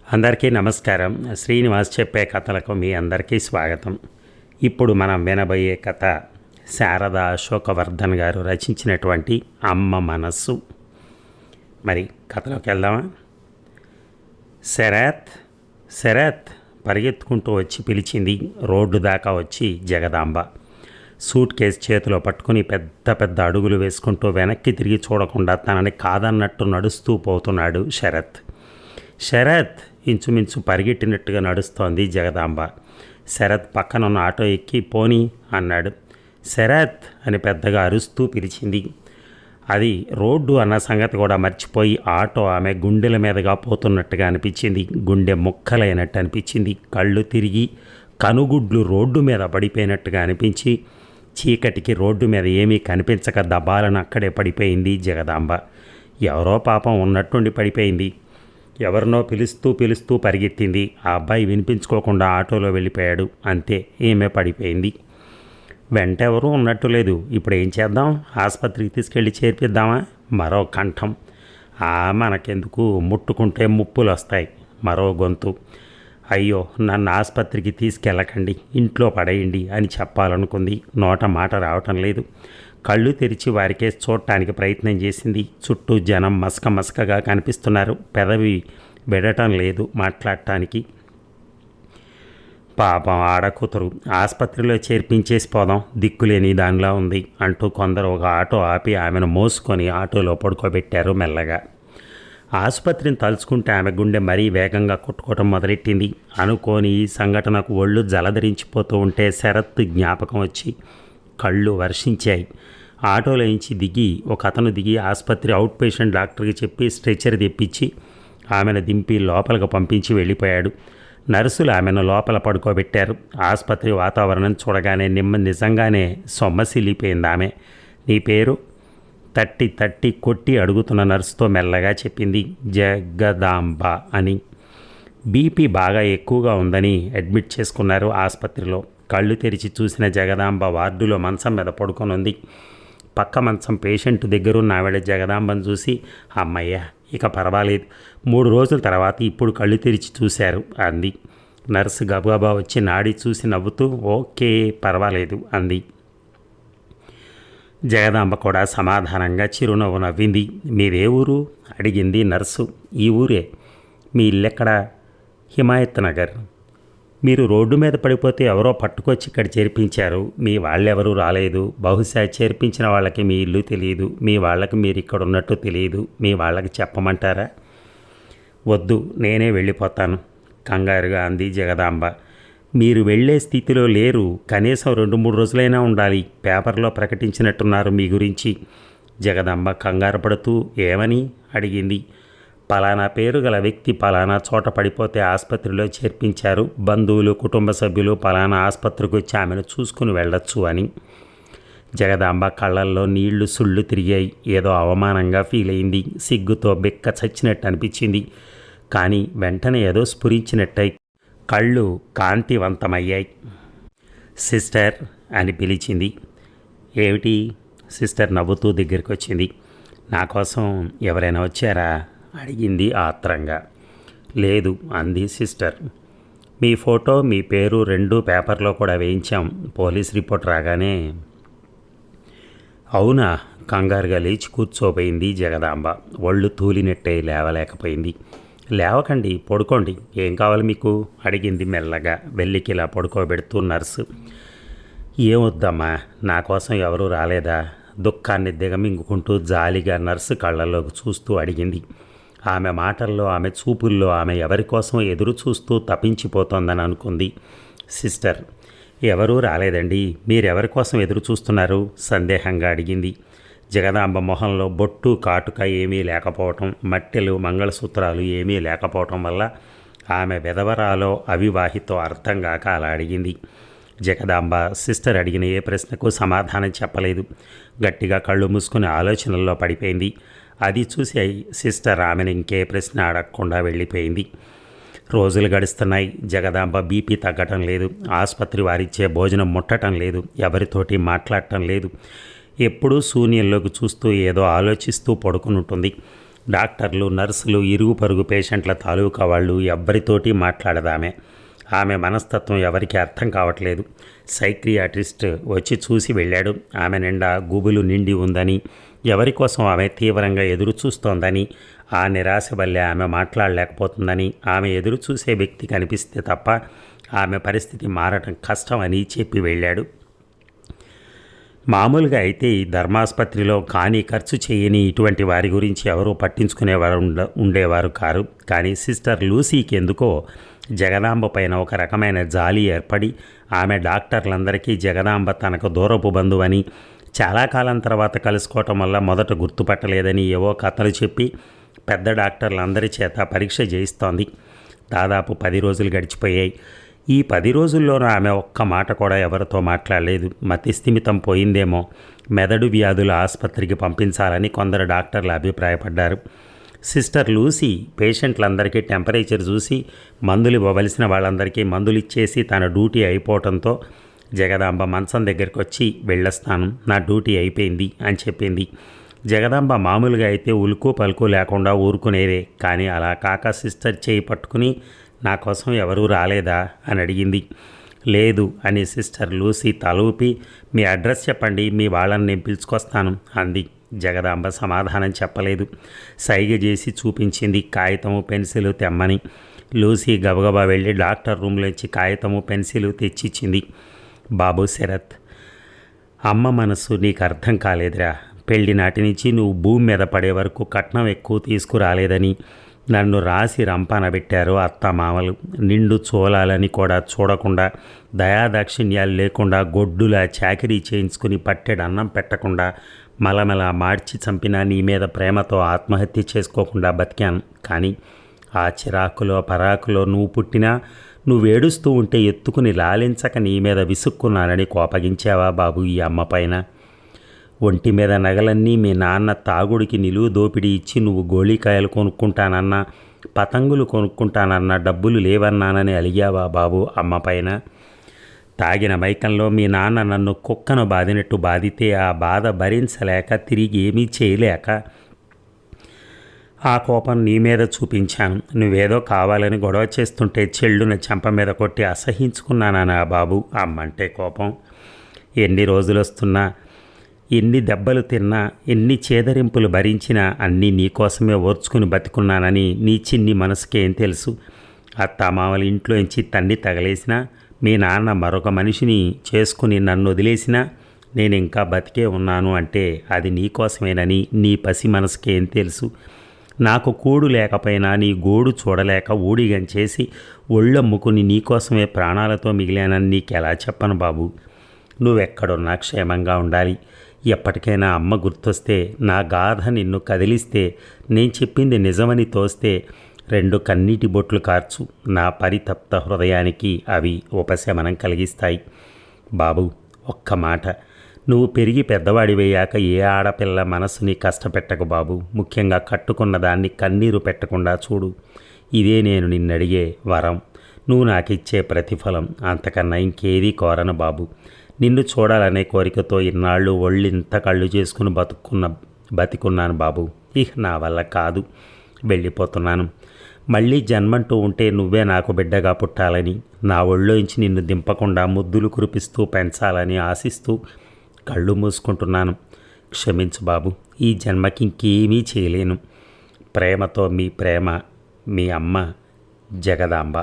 అందరికీ నమస్కారం. శ్రీనివాస్ చెప్పే కథలకు మీ అందరికీ స్వాగతం. ఇప్పుడు మనం వినబోయే కథ శారదా అశోకవర్ధన్ గారు రచించినటువంటి అమ్మ మనస్సు. మరి కథలోకి వెళ్దామా? శరత్ పరిగెత్తుకుంటూ వచ్చి పిలిచింది. రోడ్డు దాకా వచ్చి జగదాంబ సూట్ కేసు చేతిలో పట్టుకుని పెద్ద పెద్ద అడుగులు వేసుకుంటూ వెనక్కి తిరిగి చూడకుండా తనని కాదన్నట్టు నడుస్తూ పోతున్నాడు శరత్ ఇంచుమించు పరిగెట్టినట్టుగా నడుస్తోంది జగదాంబ. శరత్ పక్కనున్న ఆటో ఎక్కి పోనీ అన్నాడు. శరత్ అని పెద్దగా అరుస్తూ పిలిచింది. అది రోడ్డు అన్న సంగతి కూడా మర్చిపోయి ఆటో ఆమె గుండెల మీదుగా పోతున్నట్టుగా అనిపించింది. గుండె ముక్కలైనట్టు అనిపించింది. కళ్ళు తిరిగి కనుగుడ్లు రోడ్డు మీద పడిపోయినట్టుగా అనిపించి చీకటికి రోడ్డు మీద ఏమీ కనిపించక దబాలను అక్కడే పడిపోయింది జగదాంబ. ఎవరో పాపం ఉన్నట్టుండి పడిపోయింది. ఎవరినో పిలుస్తూ పరిగెత్తింది. ఆ అబ్బాయి వినిపించుకోకుండా ఆటోలో వెళ్ళిపోయాడు. అంతే, ఈమె పడిపోయింది. వెంటెవరూ ఉన్నట్టు లేదు. ఇప్పుడు ఏం చేద్దాం? ఆసుపత్రికి తీసుకెళ్ళి చేర్పిద్దామా? మరో కంఠం. మనకెందుకు, ముట్టుకుంటే ముప్పులు వస్తాయి. మరో గొంతు. అయ్యో, నన్ను ఆసుపత్రికి తీసుకెళ్ళకండి, ఇంట్లో పడేయండి అని చెప్పాలనుకుంది. నోట మాట రావటం లేదు. కళ్ళు తెరిచి వారికేసి చూడటానికి ప్రయత్నం చేసింది. చుట్టూ జనం మసకగా కనిపిస్తున్నారు. పెదవి విడటం లేదు మాట్లాడటానికి. పాపం ఆడకూతురు, ఆసుపత్రిలో చేర్పించేసి పోదాం, దిక్కులేని దానిలా ఉంది అంటూ కొందరు ఒక ఆటో ఆపి ఆమెను మోసుకొని ఆటోలో పడుకోబెట్టారు మెల్లగా. ఆసుపత్రిని తలుచుకుంటే ఆమె గుండె మరీ వేగంగా కొట్టుకోవటం మొదలెట్టింది. అనుకోని ఈ సంఘటనకు ఒళ్ళు జలధరించిపోతూ ఉంటే శరత్ జ్ఞాపకం వచ్చి కళ్ళు వర్షించాయి. ఆటోలోంచి దిగి ఒక అతను దిగి ఆసుపత్రి అవుట్ పేషెంట్ డాక్టర్కి చెప్పి స్ట్రెచర్ తెప్పించి ఆమెను దింపి లోపలికి పంపించి వెళ్ళిపోయాడు. నర్సులు ఆమెను లోపల పడుకోబెట్టారు. ఆసుపత్రి వాతావరణం చూడగానే నిజంగానే సొమ్మసిల్లిపోయింది ఆమె. నీ పేరు? తట్టి కొట్టి అడుగుతున్న నర్సుతో మెల్లగా చెప్పింది. జగదాంబ అని. బీపీ బాగా ఎక్కువగా ఉందని అడ్మిట్ చేసుకున్నారు ఆసుపత్రిలో. కళ్ళు తెరిచి చూసిన జగదాంబ వార్డులో మంచం మీద పడుకొనుంది. పక్క మంచం పేషెంట్ దగ్గరున్న ఆవిడ జగదాంబను చూసి, అమ్మయ్య ఇక పర్వాలేదు, 3 రోజుల తర్వాత ఇప్పుడు కళ్ళు తెరిచి చూశారు అంది. నర్సు గబగబా వచ్చి నాడి చూసి నవ్వుతూ ఓకే పర్వాలేదు అంది. జగదాంబ కూడా సమాధానంగా చిరునవ్వు నవ్వింది. మీదే ఊరు అడిగింది నర్సు. ఈ ఊరే. మీ ఇల్లెక్కడ? హిమాయత్ నగర్. మీరు రోడ్డు మీద పడిపోతే ఎవరో పట్టుకొచ్చి ఇక్కడ చేర్పించారు. మీ వాళ్ళెవరూ రాలేదు. బహుశా చేర్పించిన వాళ్ళకి మీ ఇల్లు తెలియదు. మీ వాళ్ళకి మీరు ఇక్కడ ఉన్నట్టు తెలియదు. మీ వాళ్ళకి చెప్పమంటారా? వద్దు, నేనే వెళ్ళిపోతాను కంగారుగా అంది జగదాంబ. మీరు వెళ్ళే స్థితిలో లేరు. కనీసం 2-3 రోజులైనా ఉండాలి. పేపర్లో ప్రకటించినట్టున్నారు మీ గురించి. జగదాంబ కంగారు పడుతూ ఏమని అడిగింది. పలానా పేరు గల వ్యక్తి పలానా చోట పడిపోతే ఆసుపత్రిలో చేర్పించారు. బంధువులు కుటుంబ సభ్యులు పలానా ఆసుపత్రికి వచ్చి ఆమెను చూసుకుని వెళ్ళొచ్చు అని. జగదాంబ కళ్ళల్లో నీళ్లు సుళ్ళు తిరిగాయి. ఏదో అవమానంగా ఫీల్ అయింది. సిగ్గుతో బెక్క చచ్చినట్టు అనిపించింది. కానీ వెంటనే ఏదో స్ఫురించినట్టయి కళ్ళు కాంతివంతమయ్యాయి. సిస్టర్ అని పిలిచింది. ఏమిటి? సిస్టర్ నవ్వుతూ దగ్గరికి వచ్చింది. నా కోసం ఎవరైనా వచ్చారా అడిగింది ఆత్రంగా. లేదు అంది సిస్టర్. మీ ఫోటో మీ పేరు 2 పేపర్లో కూడా వేయించాం. పోలీస్ రిపోర్ట్ రాగానే. అవునా? కంగారుగా లేచి కూర్చోపోయింది జగదాంబ. ఒళ్ళు తూలినట్టే లేవలేకపోయింది. లేవకండి, పడుకోండి. ఏం కావాలి మీకు అడిగింది మెల్లగా వెల్లికిలా పడుకోబెడుతూ నర్సు. ఏమొద్దమ్మా, నా కోసం ఎవరూ రాలేదా? దుఃఖాన్ని దిగమింగుకుంటూ జాలిగా నర్సు కళ్ళల్లోకి చూస్తూ అడిగింది. ఆమె మాటల్లో ఆమె చూపుల్లో ఆమె ఎవరి కోసం ఎదురు చూస్తూ తప్పించిపోతోందని అనుకుంది సిస్టర్. ఎవరూ రాలేదండి. మీరెవరి కోసం ఎదురు చూస్తున్నారు సందేహంగా అడిగింది. జగదాంబ మొహంలో బొట్టు కాటుక ఏమీ లేకపోవటం, మట్టెలు మంగళసూత్రాలు ఏమీ లేకపోవటం వల్ల ఆమె వెధవరాలో అవివాహితో అర్థం కాక అలా అడిగింది. జగదాంబ సిస్టర్ అడిగిన ఏ ప్రశ్నకు సమాధానం చెప్పలేదు. గట్టిగా కళ్ళు మూసుకుని ఆలోచనల్లో పడిపోయింది. అది చూసి సిస్టర్ ఆమెను ఇంకే ప్రశ్న అడగకుండా వెళ్ళిపోయింది. రోజులు గడుస్తున్నాయి. జగదాంబ బీపీ తగ్గటం లేదు. ఆసుపత్రి వారిచ్చే భోజనం ముట్టడం లేదు. ఎవరితోటి మాట్లాడటం లేదు. ఎప్పుడూ శూన్యంలోకి చూస్తూ ఏదో ఆలోచిస్తూ పడుకుని ఉంటుంది. డాక్టర్లు, నర్సులు, ఇరుగు పరుగు పేషెంట్ల తాలూకా వాళ్ళు ఎవ్వరితోటి మాట్లాడదామే. ఆమె మనస్తత్వం ఎవరికీ అర్థం కావట్లేదు. సైక్రియాట్రిస్ట్ వచ్చి చూసి వెళ్ళాడు. ఆమె నిండా గుబులు నిండి ఉందని, ఎవరి కోసం ఆమె తీవ్రంగా ఎదురు చూస్తోందని, ఆ నిరాశ వల్లే ఆమె మాట్లాడలేకపోతుందని, ఆమె ఎదురు చూసే వ్యక్తి కనిపిస్తే తప్ప ఆమె పరిస్థితి మారటం కష్టమని చెప్పి వెళ్ళాడు. మామూలుగా అయితే ఈ ధర్మాసుపత్రిలో కానీ ఖర్చు చేయని ఇటువంటి వారి గురించి ఎవరూ పట్టించుకునేవారు ఉండేవారు కారు. కానీ సిస్టర్ లూసీకి ఎందుకో జగదాంబ పైన ఒక రకమైన జాలి ఏర్పడి, ఆమె డాక్టర్లందరికీ జగదాంబ తనకు దూరపు బంధువని, చాలా కాలం తర్వాత కలుసుకోవటం వల్ల మొదట గుర్తుపట్టలేదని ఏవో కథలు చెప్పి పెద్ద డాక్టర్లందరి చేత పరీక్ష చేయిస్తోంది. దాదాపు 10 రోజులు గడిచిపోయాయి. ఈ 10 రోజుల్లోనూ ఆమె ఒక్క మాట కూడా ఎవరితో మాట్లాడలేదు. మతిస్థిమితం పోయిందేమో, మెదడు వ్యాధుల ఆసుపత్రికి పంపించాలని కొందరు డాక్టర్లు అభిప్రాయపడ్డారు. సిస్టర్ లూసీ పేషెంట్లందరికీ టెంపరేచర్ చూసి మందులు ఇవ్వవలసిన వాళ్ళందరికీ మందులు ఇచ్చేసి తన డ్యూటీ అయిపోవడంతో జగదాంబ మంచం దగ్గరికి వచ్చి వెళ్ళొస్తాను, నా డ్యూటీ అయిపోయింది అని చెప్పింది. జగదాంబ మామూలుగా అయితే ఉలుకు పలుకు లేకుండా ఊరుకునేదే. కానీ అలా కాక సిస్టర్ చేయి పట్టుకుని నా కోసం ఎవరూ రాలేదా అని అడిగింది. లేదు అని సిస్టర్ లూసీ తలూపి మీ అడ్రస్ చెప్పండి, మీ వాళ్ళని నేను పిలుచుకొస్తాను అంది. జగదాంబ సమాధానం చెప్పలేదు. సైగ చేసి చూపించింది కాగితము పెన్సిలు తెమ్మని. లూసీ గబగబా వెళ్ళి డాక్టర్ రూమ్లోంచి కాగితము పెన్సిలు తెచ్చిచ్చింది. బాబు శరత్, అమ్మ మనసు నీకు అర్థం కాలేదురా. పెళ్లి నాటి నుంచి నువ్వు భూమి మీద పడే వరకు కట్నం ఎక్కువ తీసుకురాలేదని నన్ను రాసి రంపానబెట్టారు అత్తమామలు. నిండు చోలాలని కూడా చూడకుండా, దయాదాక్షిణ్యాలు లేకుండా, గొడ్డులా చాకిరీ చేయించుకుని పట్టెడు అన్నం పెట్టకుండా, మలమల మార్చి చంపినా నీ మీద ప్రేమతో ఆత్మహత్య చేసుకోకుండా బతికాను. కానీ ఆ చిరాకులో పరాకులో నువ్వు పుట్టినా, నువ్వేడుస్తూ ఉంటే ఎత్తుకుని లాలించక నీ మీద విసుక్కున్నానని కోపగించావా బాబు ఈ అమ్మ పైన? ఒంటి మీద నగలన్నీ మీ నాన్న తాగుడికి నిలువు దోపిడీ ఇచ్చి నువ్వు గోళీకాయలు కొనుక్కుంటానన్నా, పతంగులు కొనుక్కుంటానన్నా డబ్బులు లేవన్నానని అలిగావా బాబు అమ్మ పైన? తాగిన మైకంలో మీ నాన్న నన్ను కుక్కను బాదినట్టు బాదితే ఆ బాధ భరించలేక తిరిగి ఏమీ చేయలేక ఆ కోపం నీ మీద చూపించాను. నువ్వేదో కావాలని గొడవ చేస్తుంటే చెల్లున చెంప మీద కొట్టి అసహించుకున్నానా బాబు అమ్మంటే కోపం? ఎన్ని రోజులు వస్తున్నా, ఎన్ని దెబ్బలు తిన్నా, ఎన్ని చేదరింపులు భరించినా అన్నీ నీకోసమే ఓర్చుకుని బతికున్నానని నీ చిన్ని మనసుకేం తెలుసు? అత్తామామల ఇంట్లోంచి తన్ని తగలేసినా, మీ నాన్న మరొక మనిషిని చేసుకుని నన్ను వదిలేసినా నేను ఇంకా బతికే ఉన్నాను అంటే అది నీకోసమేనని నీ పసి మనసుకేం తెలుసు? నాకు కూడు లేకపోయినా నీ గోడు చూడలేక ఊడిగం చేసి ఒళ్ళమ్ముకుని నీకోసమే ప్రాణాలతో మిగిలానని నీకెలా చెప్పను బాబు? నువ్వెక్కడున్నా క్షేమంగా ఉండాలి. ఎప్పటికైనా అమ్మ గుర్తొస్తే, నా గాథ నిన్ను కదిలిస్తే, నేను చెప్పింది నిజమని తోస్తే 2 కన్నీటి బొట్లు కార్చు. నా పరితప్త హృదయానికి అవి ఉపశమనం కలిగిస్తాయి. బాబు ఒక్క మాట, నువ్వు పెరిగి పెద్దవాడివయ్యాక ఏ ఆడపిల్ల మనసుని కష్టపెట్టకు బాబు. ముఖ్యంగా కట్టుకున్న దాన్ని కన్నీరు పెట్టకుండా చూడు. ఇదే నేను నిన్నడిగే వరం, నువ్వు నాకిచ్చే ప్రతిఫలం. అంతకన్నా ఇంకేదీ కోరను బాబు. నిన్ను చూడాలనే కోరికతో ఇన్నాళ్ళు ఒళ్ళింత కళ్ళు చేసుకుని బతికున్నాను బాబు. నా వల్ల కాదు, వెళ్ళిపోతున్నాను. మళ్ళీ జన్మంటూ ఉంటే నువ్వే నాకు బిడ్డగా పుట్టాలని, నా ఒళ్ళోంచి నిన్ను దింపకుండా ముద్దులు కురిపిస్తూ పెంచాలని ఆశిస్తూ కళ్ళు మూసుకుంటున్నాను. క్షమించు బాబు, ఈ జన్మకి ఇంకేమీ చేయలేను. ప్రేమతో మీ ప్రేమ, మీ అమ్మ జగదాంబ.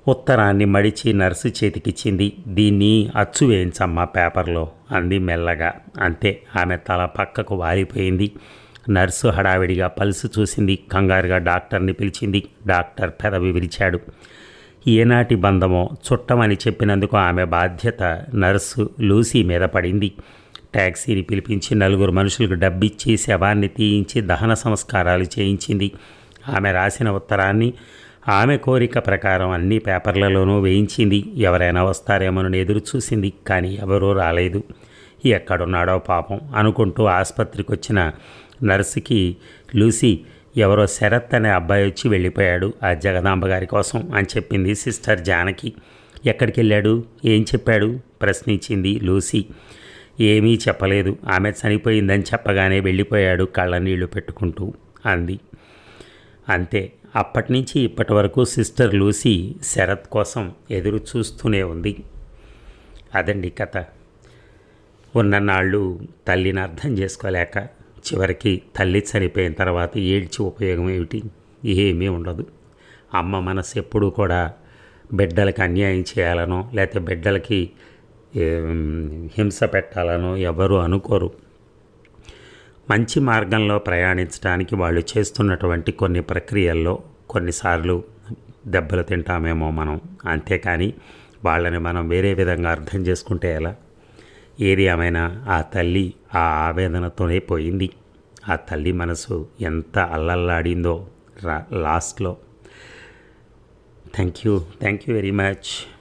ఉత్తరాన్ని మడిచి నర్సు చేతికిచ్చింది. దీన్ని అచ్చు వేయించమ్మా పేపర్లో అంది మెల్లగా. అంతే, ఆమె తల పక్కకు వాలిపోయింది. నర్సు హడావిడిగా పల్సు చూసింది. కంగారుగా డాక్టర్ని పిలిచింది. డాక్టర్ పెదవి విరిచాడు. ఏనాటి బంధమో చుట్టమని చెప్పినందుకు ఆమె బాధ్యత నర్సు లూసీ మీద పడింది. ట్యాక్సీని పిలిపించి 4 మనుషులకు డబ్బిచ్చి శవాన్ని తీయించి దహన సంస్కారాలు చేయించింది. ఆమె రాసిన ఉత్తరాన్ని ఆమె కోరిక ప్రకారం అన్ని పేపర్లలోనూ వేయించింది. ఎవరైనా వస్తారేమోనని ఎదురు చూసింది. కానీ ఎవరూ రాలేదు. ఎక్కడున్నాడో పాపం అనుకుంటూ ఆసుపత్రికి వచ్చిన నర్సుకి లూసీ, ఎవరో శరత్ అనే అబ్బాయి వచ్చి వెళ్ళిపోయాడు ఆ జగదాంబ గారి కోసం అని చెప్పింది సిస్టర్ జానకి. ఎక్కడికి వెళ్ళాడు, ఏం చెప్పాడు ప్రశ్నించింది లూసీ. ఏమీ చెప్పలేదు. ఆమె చనిపోయిందని చెప్పగానే వెళ్ళిపోయాడు కళ్ళ నీళ్లు పెట్టుకుంటూ. అంది. అంతే. అప్పటి నుంచి ఇప్పటి వరకు సిస్టర్ లూసీ శరత్ కోసం ఎదురు చూస్తూనే ఉంది. అదండి కథ. ఉన్ననాళ్ళు తల్లిని అర్థం చేసుకోలేక చివరికి తల్లి చనిపోయిన తర్వాత ఏడ్చి ఉపయోగం ఏమిటి? ఏమీ ఉండదు. అమ్మ మనసు ఎప్పుడూ కూడా బిడ్డలకి అన్యాయం చేయాలనో లేకపోతే బిడ్డలకి హింస పెట్టాలనో ఎవరు అనుకోరు. మంచి మార్గంలో ప్రయాణించడానికి వాళ్ళు చేస్తున్నటువంటి కొన్ని ప్రక్రియల్లో కొన్నిసార్లు దెబ్బలు తింటామేమో మనం, అంతేకాని వాళ్ళని మనం వేరే విధంగా అర్థం చేసుకుంటే ఎలా? ఏది ఏమైనా ఆ తల్లి ఆ ఆవేదనతోనే పోయింది. ఆ తల్లి మనసు ఎంత అల్లల్లాడిందో లాస్ట్లో. Thank you very much.